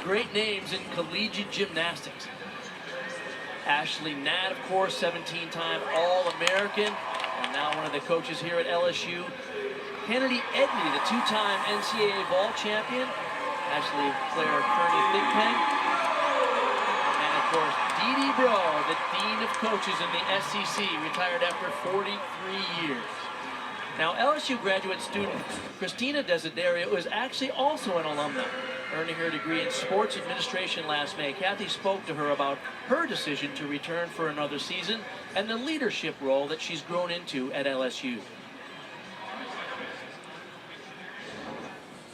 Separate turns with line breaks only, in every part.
great names in collegiate gymnastics. Ashley Nadd, of course, 17-time All-American, and now one of the coaches here at LSU. Kennedy Edney, the two-time NCAA ball champion. Ashley Claire Kearney-Thigpen. And, of course, Dee Dee Bro, the dean of coaches in the SEC, retired after 43 years. Now, LSU graduate student Christina Desiderio is actually also an alumna, earning her degree in sports administration last May. Kathy spoke to her about her decision to return for another season and the leadership role that she's grown into at LSU.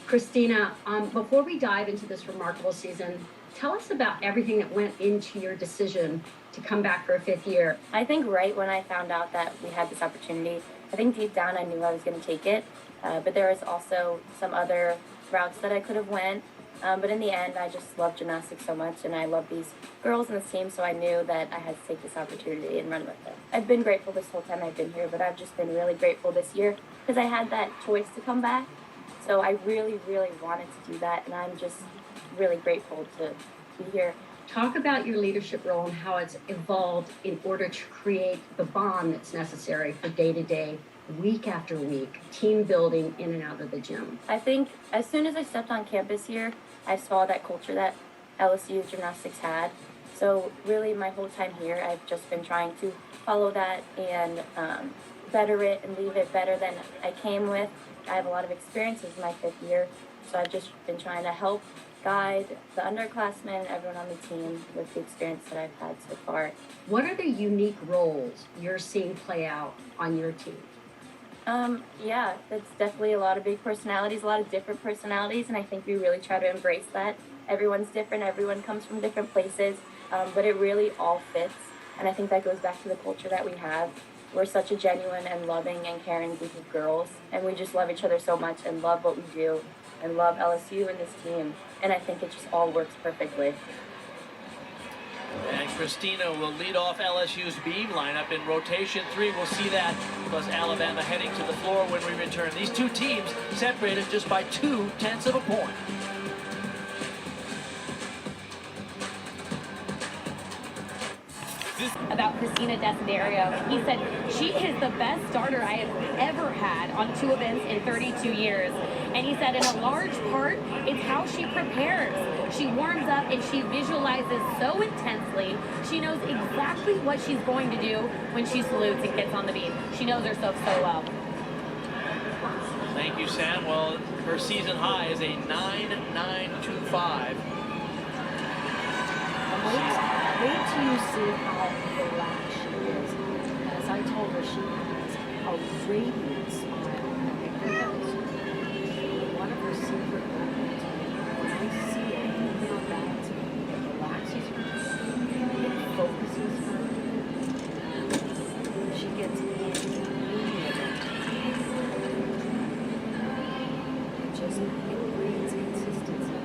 Christina, before we dive into this remarkable season, tell us about everything that went into your decision to come back for a fifth year.
I think right when I found out that we had this opportunity, I think deep down I knew I was going to take it, but there was also some other routes that I could have went. But in the end, I just love gymnastics so much, and I love these girls in this team, so I knew that I had to take this opportunity and run with it. I've been grateful this whole time I've been here, but I've just been really grateful this year because I had that choice to come back. So I really, really wanted to do that, and I'm just really grateful to be here.
Talk about your leadership role and how it's evolved in order to create the bond that's necessary for day-to-day, week after week, team building in and out of the gym.
I think as soon as I stepped on campus here, I saw that culture that LSU gymnastics had. So really my whole time here, I've just been trying to follow that and better it and leave it better than I came with. I have a lot of experiences in my fifth year, so I've just been trying to help guide the underclassmen and everyone on the team with the experience that I've had so far.
What are the unique roles you're seeing play out on your team?
Yeah, it's definitely a lot of big personalities, a lot of different personalities, and I think we really try to embrace that. Everyone's different, everyone comes from different places, but it really all fits, and I think that goes back to the culture that we have. We're such a genuine and loving and caring group of girls, and we just love each other so much and love what we do and love LSU and this team, and I think it just all works perfectly.
And Christina will lead off LSU's beam lineup in rotation 3. We'll see that, plus Alabama heading to the floor when we return. These two teams separated just by 0.2 of a point.
About Christina Desiderio. He said, she is the best starter I have ever had on 2 events in 32 years. And he said in a large part, it's how she prepares. She warms up and she visualizes so intensely. She knows exactly what she's going to do when she salutes and gets on the beam. She knows herself so well.
Thank you, Sam. Well, her season high is a 9.925.
Wait till you see how relaxed she is. As I told her, she has a radiant smile. One of her secret weapons, when I see it in her balance, it relaxes her, it focuses her. She gets immediate. It breeds consistency.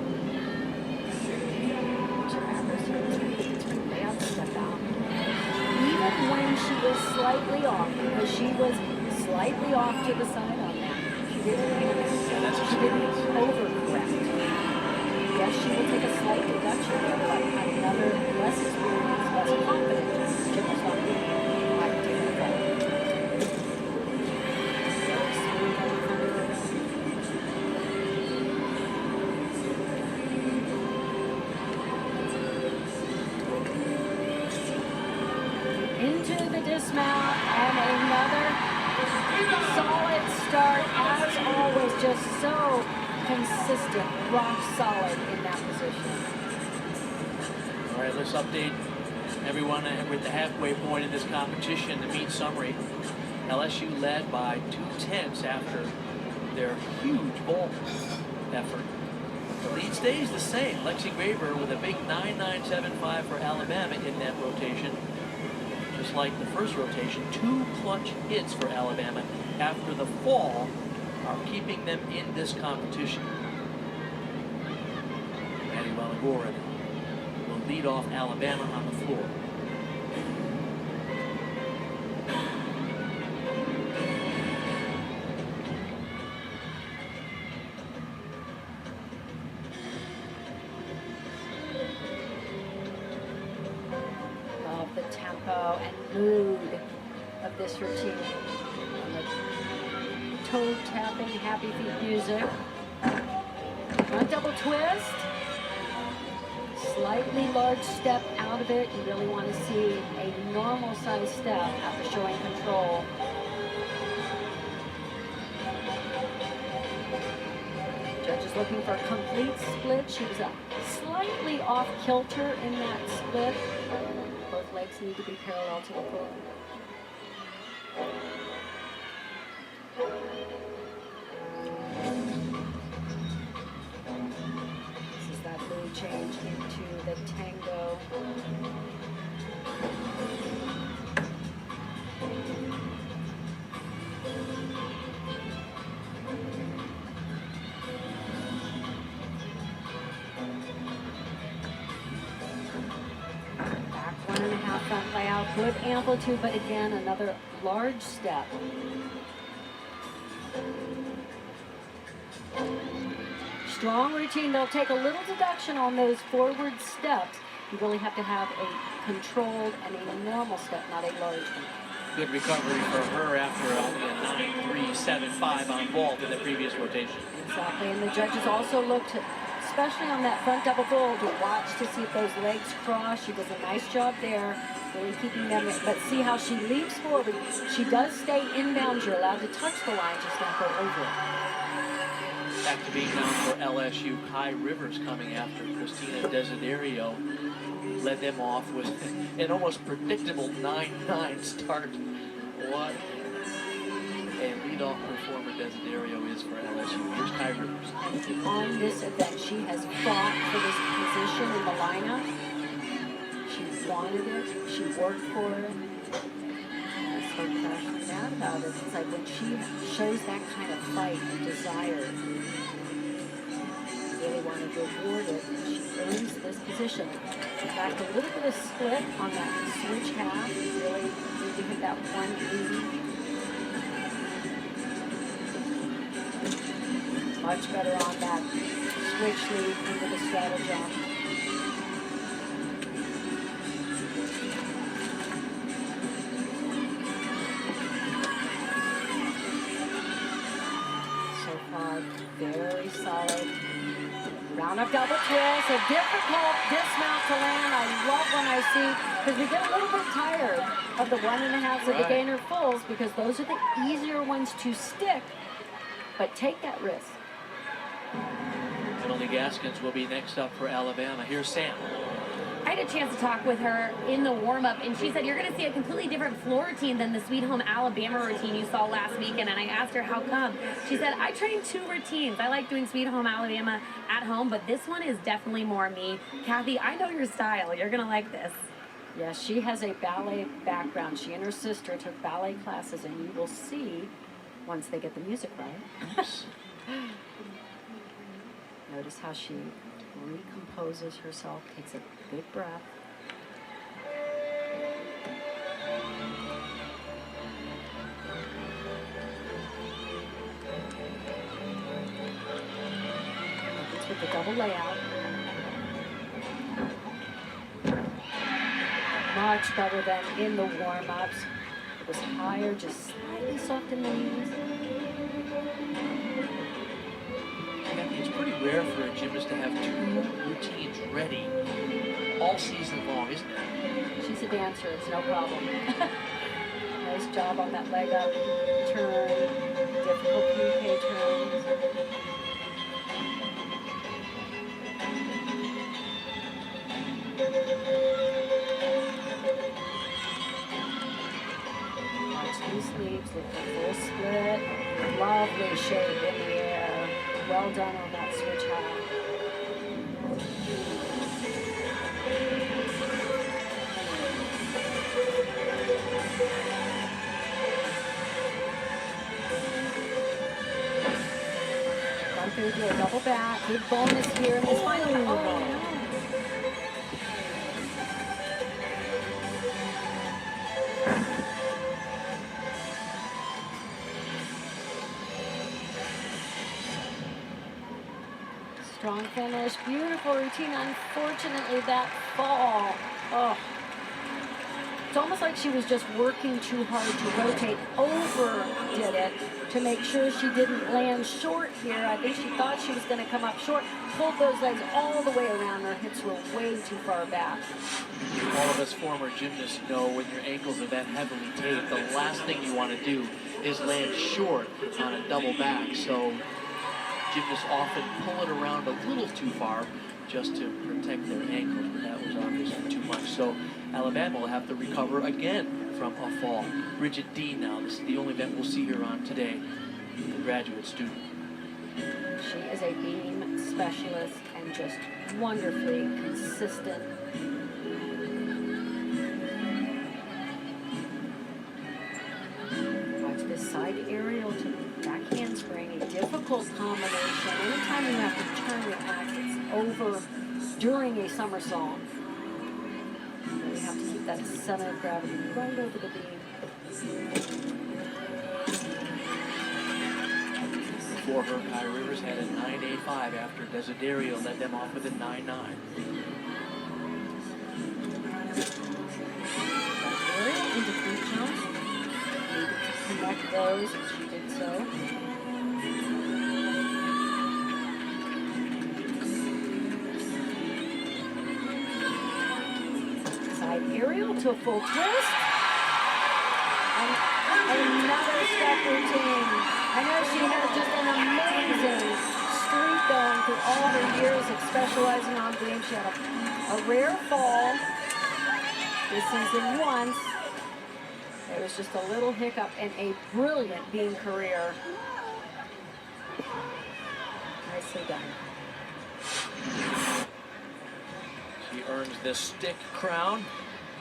Even when she was slightly off, because she was slightly off to the side on that, she didn't overcorrect. Yes, she will take a slight reduction, but another less experienced, less confident gymnast on the beam might take it back. Into the dismount and another solid start, as always, just so consistent, rock solid in that position.
All right, let's update everyone with the halfway point in this competition, the meet summary. LSU led by 0.2 after their huge vault effort. The lead stays the same. Lexi Graber with a big 9.975 for Alabama in that rotation. Just like the first rotation, 2 clutch hits for Alabama after the fall are keeping them in this competition. Maddie Wallagora will lead off Alabama on the floor.
tempo and mood of this routine. And the toe tapping, happy feet music. Front double twist. Slightly large step out of it. You really want to see a normal size step after showing control. Judge is looking for a complete split. She was slightly off kilter in that split. Both legs need to be parallel to the floor. This is that mood change into the tango. Back 1.5 front layout, good amplitude, but again, another large step. Strong routine. They'll take a little deduction on those forward steps. You really have to have a controlled and a normal step, not a large one.
Good recovery for her after only a 9.375 on vault in the previous rotation.
Exactly, and the judges also looked, especially on that front double fold, to watch to see if those legs cross. She does a nice job there, really keeping them in. But see how she leaps forward. She does stay inbound. You're allowed to touch the line, just don't go over it.
Back to being down for LSU. Kai Rivers coming after Christina Desiderio. Led them off with an almost predictable 9-9 start. What a leadoff performer Desiderio is for LSU. Here's Kai Rivers.
On this event, she has fought for this position in the lineup. She wanted it. She worked for it. And so passionate out about it. It's like when she shows that kind of fight and desire, really want to reward it. She earns this position. In fact, a little bit of split on that switch half. Really need to hit that 180. Much better on that switch lead into the strategy. So far, very solid. Round up double twist, a difficult dismount to land. I love when I see, because we get a little bit tired of the 1.5s of the gainer fulls, because those are the easier ones to stick, but take that risk.
Emily Gaskins will be next up for Alabama. Here's Sam.
I had a chance to talk with her in the warm-up, and she said you're going to see a completely different floor routine than the Sweet Home Alabama routine you saw last weekend. And I asked her how come. She said, I train 2 routines. I like doing Sweet Home Alabama at home, but this one is definitely more me. Kathy, I know your style. You're going to like this.
Yes, she has a ballet background. She and her sister took ballet classes, and you will see once they get the music right. Notice how she recomposes herself, takes a good breath. It's with the double layout. Much better than in the warm-ups. It was higher, just slightly soft in the knees.
It's pretty rare for a gymnast to have 2 routines ready all season long, isn't it?
She's a dancer, it's no problem. Nice job on that leg up turn, difficult PK turns. Watch these sleeves, look for full split. Lovely shape in the air. Well done on that switch high. Gone through to a double back. Good bonus here in this final. Oh, no. Strong finish, beautiful routine. Unfortunately, that fall. Oh. It's almost like she was just working too hard to rotate, overdid it to make sure she didn't land short here. I think she thought she was going to come up short, pulled those legs all the way around. Her hips were way too far back.
All of us former gymnasts know when your ankles are that heavily taped, the last thing you want to do is land short on a double back. So gymnasts often pull it around a little too far just to protect their ankles, but that was obviously too much. So Alabama will have to recover again from a fall. Bridget Dean now, this is the only event we'll see her on today, the graduate student.
She is a beam specialist and just wonderfully consistent. Watch this side aerial to back handspring, a difficult combination. Anytime you have to turn your back, it's over during a somersault. And you have to keep that center of gravity right over the beam.
Before her, Kai Rivers had a 9.85 after Desiderio led them off with a 9.9.
Into feet jumps. Needed to connect those, and she did so. Side aerial to a full twist. And another step routine. I know she has just an amazing streak going through all her years of specializing on beam. She had a rare fall this season once. There was just a little hiccup and a brilliant beam career. Nicely done.
She earns the stick crown.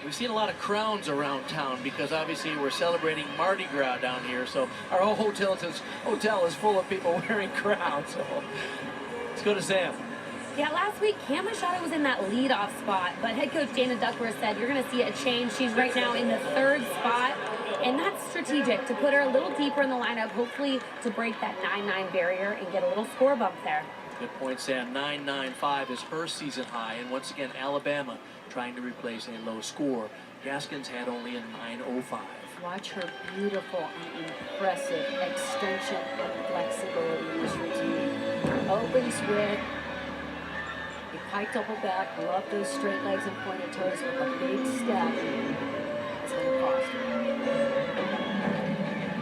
We've seen a lot of crowns around town because obviously we're celebrating Mardi Gras down here. So our whole hotel is full of people wearing crowns. So let's go to Sam.
Yeah, last week, Cam Machado was in that leadoff spot, but head coach Dana Duckworth said you're going to see a change. She's right now in the third spot, and that's strategic to put her a little deeper in the lineup, hopefully to break that 9-9 barrier and get a little score bump there.
Good point, Sam. 9.95 is her season high, and once again, Alabama trying to replace a low score. Gaskins had only a 9.05.
Watch her beautiful and impressive extension and flexibility in this routine. Opens with a pike double back, love those straight legs and pointed toes with a big step. It's going to cost her.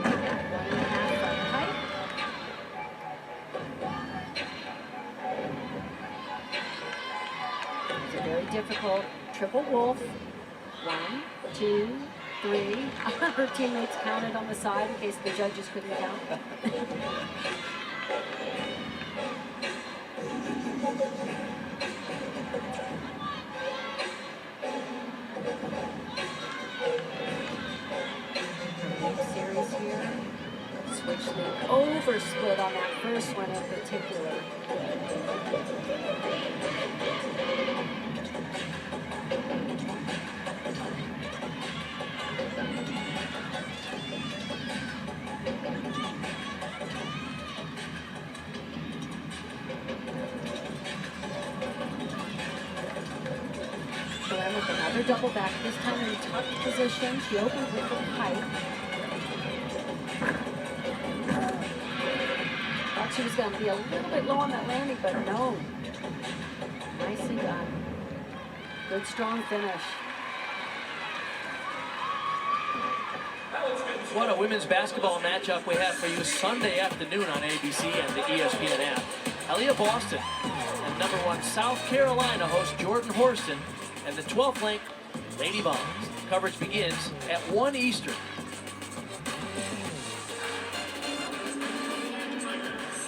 1.5 front pike. It's a very difficult triple wolf. 1, 2, 3. Her teammates counted on the side in case the judges couldn't count. Series here. Switch the over split on that first one in particular. With another double back, this time in tucked position. She opened with the pike. Thought she was going to be a little bit low on that landing, but no. Nicely done. Good, strong finish.
What a women's basketball matchup we have for you Sunday afternoon on ABC and the ESPN app. Aaliyah Boston and #1 South Carolina host Jordan Horston and the 12th ranked Lady Vols. Coverage begins at 1 Eastern.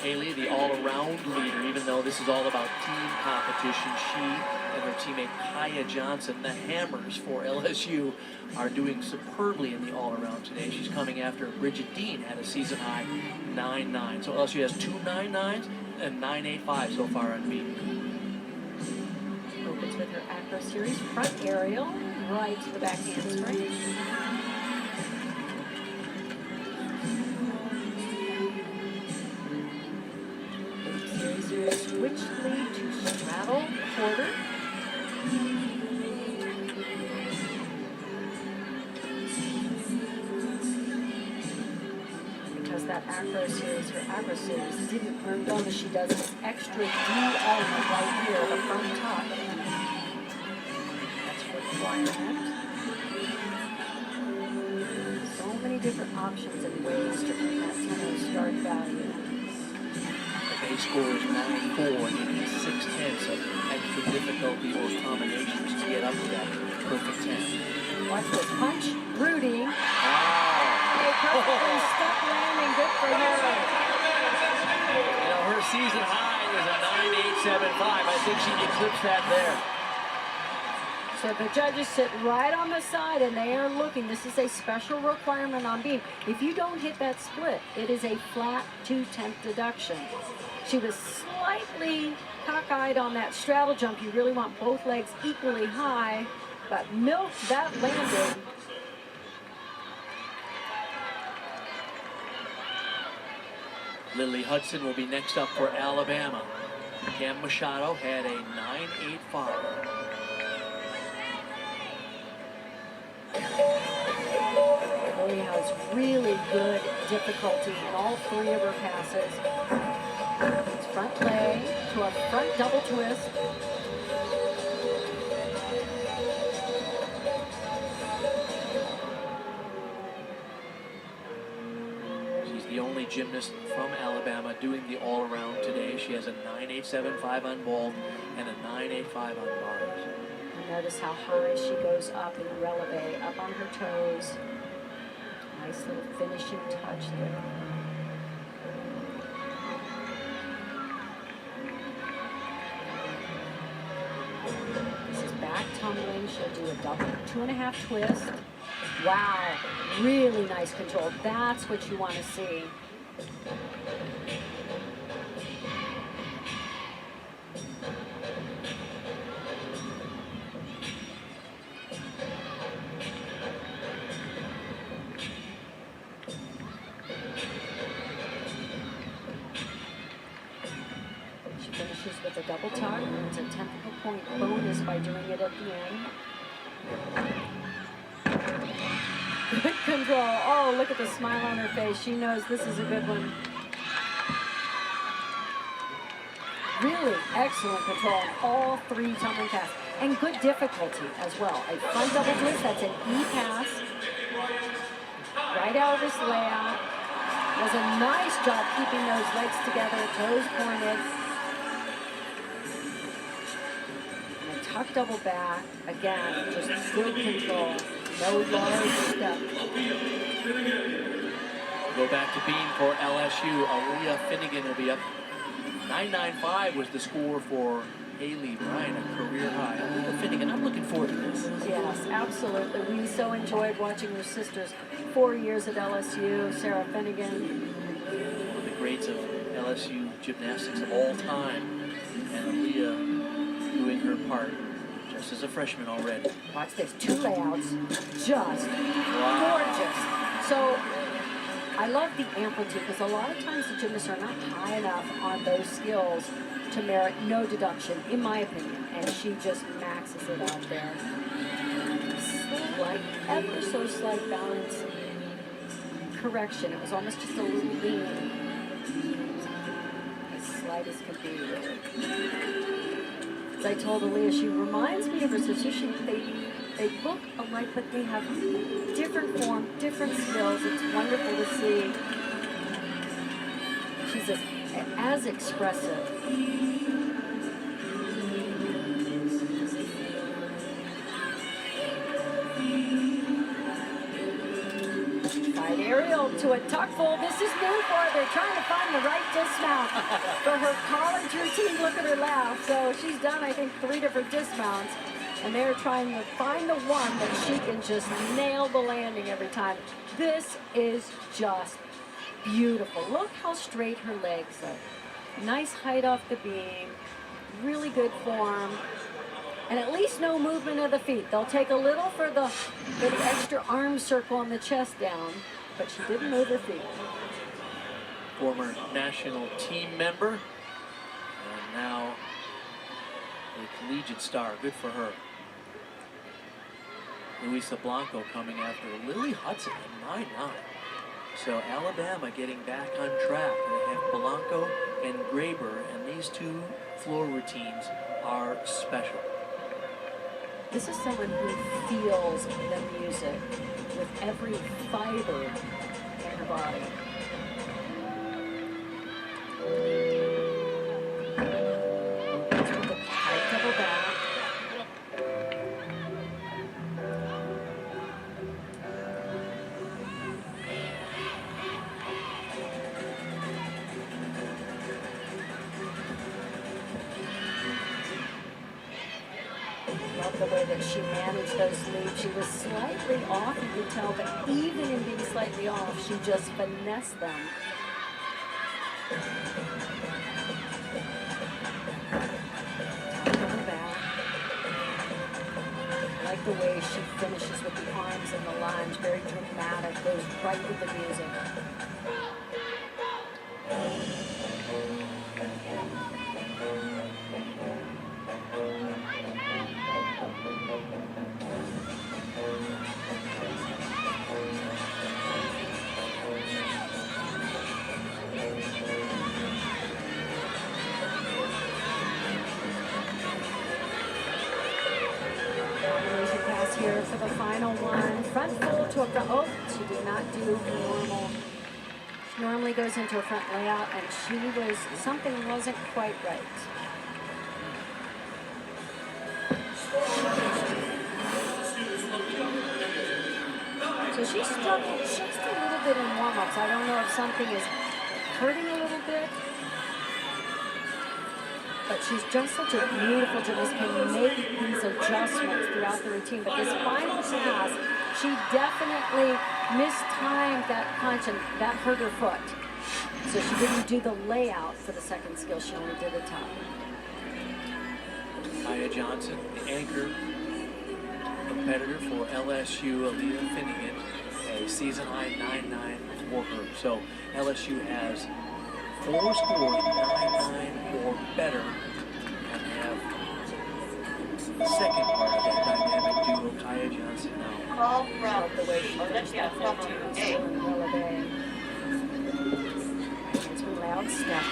Haley, the all-around leader, even though this is all about team competition, she and her teammate Kaya Johnson, the Hammers for LSU, are doing superbly in the all-around today. She's coming after Bridget Dean had a season-high 9.9. So LSU has 2 9.9s and 9.85 so far on beat.
Opens with her acro series front aerial, right to the back handspring. Series switch lead to straddle quarter. that acro series, her acro series, didn't earn bonus. She does this extra D element right here, the front top. That's her requirement. So many different options and ways to earn that 10 start value.
The base score is 9-4, and you need 6/10 of extra difficulty or combinations to get up to that perfect 10.
Watch this punch, Rudy.
Wow.
Perfectly stuck landing, good for her.
You know, her season high is a 9.875. I think she eclipsed that there.
So the judges sit right on the side and they are looking. This is a special requirement on beam. If you don't hit that split, it is a flat 2/10 deduction. She was slightly cockeyed on that straddle jump. You really want both legs equally high, but milked that landing.
Lily Hudson will be next up for Alabama. Cam Machado had a 9.85.
Lily has really good difficulty in all three of her passes. It's front leg to a front double twist.
She's the only gymnast from Alabama doing the all-around today. She has a 9.875 on vault and a 9.85 on bars.
Notice how high she goes up in releve, up on her toes. Nice little finishing touch there. This is back tumbling. She'll do a double 2.5 twist. Wow, really nice control. That's what you want to see. With a double tuck, it's a 10th of a point bonus by doing it at the end. Good control. Oh, look at the smile on her face. She knows this is a good one. Really excellent control on all three tumbling passes. And good difficulty as well. A front double twist, that's an E pass. Right out of this layout. Does a nice job keeping those legs together, toes pointed. Tuck double back, again, just good control, no large step.
Go back to beam for LSU. Aaliyah Finnegan will be up. 9.95 was the score for Haley Bryan, a career high. Aaliyah Finnegan, I'm looking forward to this.
Yes, absolutely. We so enjoyed watching her sisters. 4 years at LSU, Sarah Finnegan.
One of the greats of LSU gymnastics of all time. And Aaliyah doing her part. Just as a freshman already.
Watch this, 2 layouts, just gorgeous. So I love the amplitude because a lot of times the gymnasts are not high enough on those skills to merit no deduction, in my opinion. And she just maxes it out there. Slight, ever so slight balance correction. It was almost just a little lean. As slight as can be. As I told Aaliyah, she reminds me of her sister. They look alike, but they have different form, different skills. It's wonderful to see. She's as expressive. Right, aerial to a tuck full. This is new for her. They're trying to find the right dismount for her college routine. Look at her laugh. So she's done, I think, 3 different dismounts. And they're trying to find the one that she can just nail the landing every time. This is just beautiful. Look how straight her legs are. Nice height off the beam. Really good form. And at least no movement of the feet. They'll take a little for the extra arm circle on the chest down, but she didn't move her feet.
Former national team member, and now a collegiate star. Good for her. Luisa Blanco coming after Lily Hudson at 9.9. So Alabama getting back on track. They have Blanco and Graber, and these two floor routines are special.
This is someone who feels the music with every fiber in her body. It's with a tight double back. Love the way that she managed those leaps. She was slightly off, you could tell, but even in being slightly off, she just finessed them. Double back. I like the way she finishes with the arms and the lunge. Very dramatic, goes right with the music. Combination pass here for the final one. Front full to a front. Oh, she did not do normal. She normally goes into a front layout, and something wasn't quite right. So she struggled just a little bit in warm-ups. I don't know if something is hurting a little bit, but she's just such a beautiful gymnast, can make these adjustments throughout the routine. But this final pass, she definitely mistimed that punch, and that hurt her foot. So she didn't do the layout for the second skill. She only did the top.
Kaya Johnson, the anchor competitor for LSU, Aaliyah Finnegan, a season-high 9-9 for her. So LSU has 4 scores, 9-9 or better, and have the second part of that dynamic duo, Kaya Johnson now.
Love the way she finished that 14 still in releve. It's a loud step.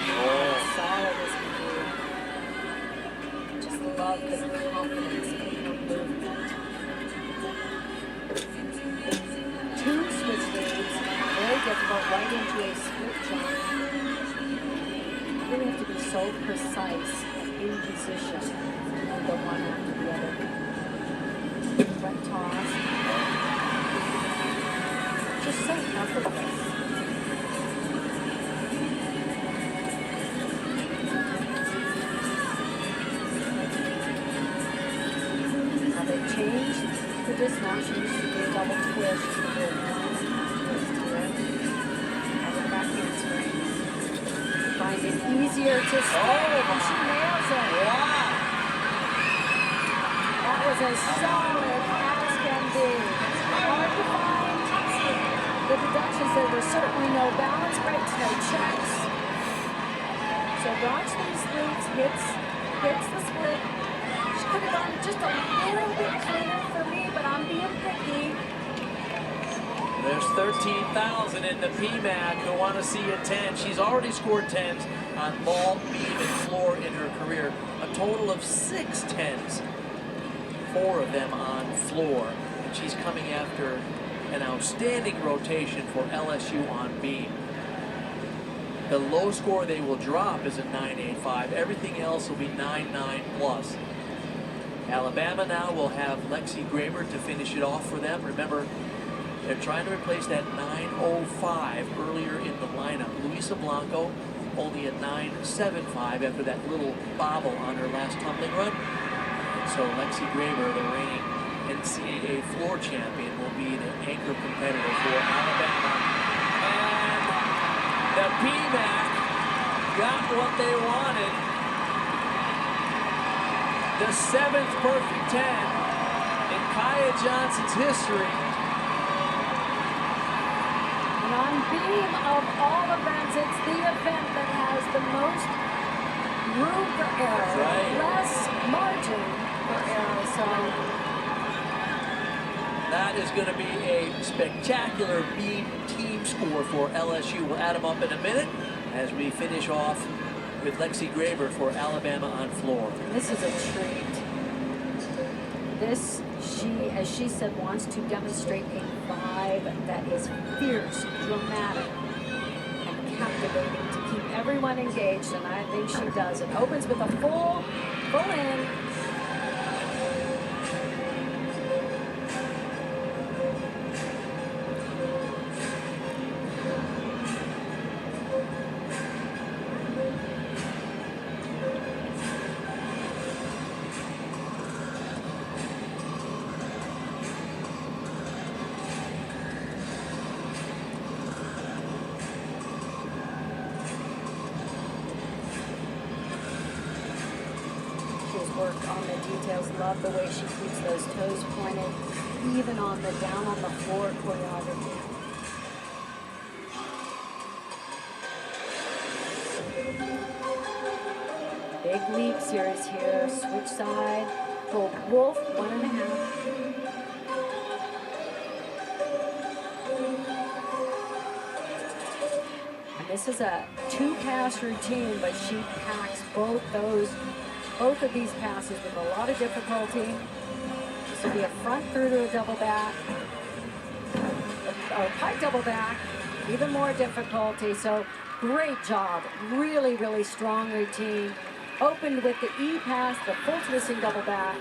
Solid as can be. Just love the confidence in her movement. 2 switch leads, very difficult, right into a split jump. You really have to be so precise and in position to go one after the other. Front toss. Just so effortless. Now they've changed the dismount. She used to do a double twist. She did a twist here. Over the back handspring. Find it easier to stay, and she nails it.
Wow!
That was as solid as can be. Hard to find the deductions. There were certainly no balance breaks, no checks. So watch these leaps, hits the split. She could have gone just a little bit cleaner for me, but I'm being picky.
There's 13,000 in the PMAC who want to see a 10. She's already scored 10s on ball, beam, and floor in her career. A total of 6 10s. 4 of them on floor. And she's coming after an outstanding rotation for LSU on beam. The low score they will drop is a 9.85. Everything else will be 9.9 plus. Alabama now will have Lexi Graber to finish it off for them. Remember, they're trying to replace that 9.05 earlier in the lineup. Luisa Blanco only a 9.75 after that little bobble on her last tumbling run. So Lexi Graber, the reigning NCAA floor champion, will be the anchor competitor for Alabama. And the PMAC got what they wanted. The 7th perfect 10 in Kaya Johnson's history.
And on beam of all events, it's the event that has the most room for error, less margin for error. So
That that is going to be a spectacular beam team score for LSU. We'll add them up in a minute as we finish off with Lexi Graber for Alabama on floor.
This is a treat. This, as she said, wants to demonstrate a vibe that is fierce, dramatic, and captivating to keep everyone engaged, and I think she does. It opens with a full in. Worked on the details. Love the way she keeps those toes pointed, even on the down on the floor choreography. Big leap series here. Switch side. Go wolf, 1.5. And this is a 2-pass routine, but she packs both of these passes with a lot of difficulty. This will be a front through to a double back, or pike double back, even more difficulty. So great job, really, really strong routine. Opened with the E pass, the full twisting double back.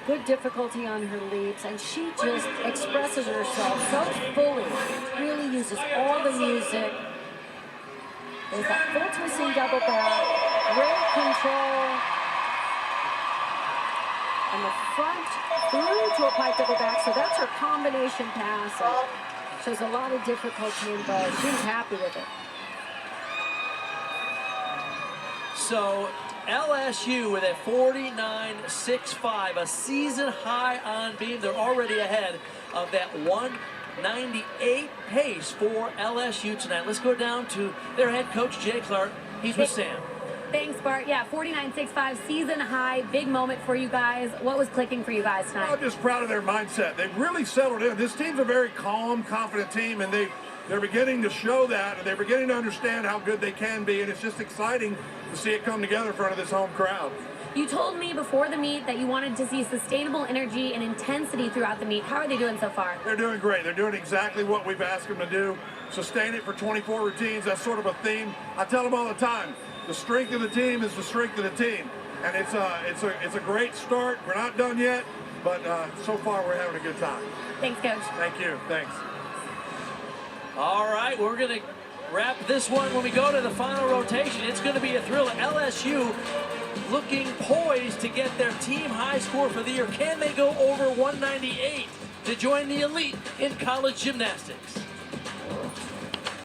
Good difficulty on her leaps, and she just expresses herself so fully, really uses all the music. There's that full twisting double back, great control. And the front through to a pike double back, so that's her combination pass. And shows a lot of difficulty in both. She's happy with it.
So LSU with a 49.65, a season high on beam. They're already ahead of that 198 pace for LSU tonight. Let's go down to their head coach, Jay Clark. He's with Sam.
Thanks, Bart. Yeah, 49.65, season high, big moment for you guys. What was clicking for you guys tonight?
I'm just proud of their mindset. They've really settled in. This team's a very calm, confident team, and they're beginning to show that, and they're beginning to understand how good they can be, and it's just exciting to see it come together in front of this home crowd.
You told me before the meet that you wanted to see sustainable energy and intensity throughout the meet. How are they doing so far?
They're doing great. They're doing exactly what we've asked them to do. Sustain it for 24 routines. That's sort of a theme. I tell them all the time, the strength of the team is the strength of the team. And it's a great start. We're not done yet, but so far we're having a good time.
Thanks, Coach.
Thank you. Thanks.
All right, we're going to wrap this one when we go to the final rotation. It's going to be a thrill. LSU looking poised to get their team high score for the year. Can they go over 198 to join the elite in college gymnastics?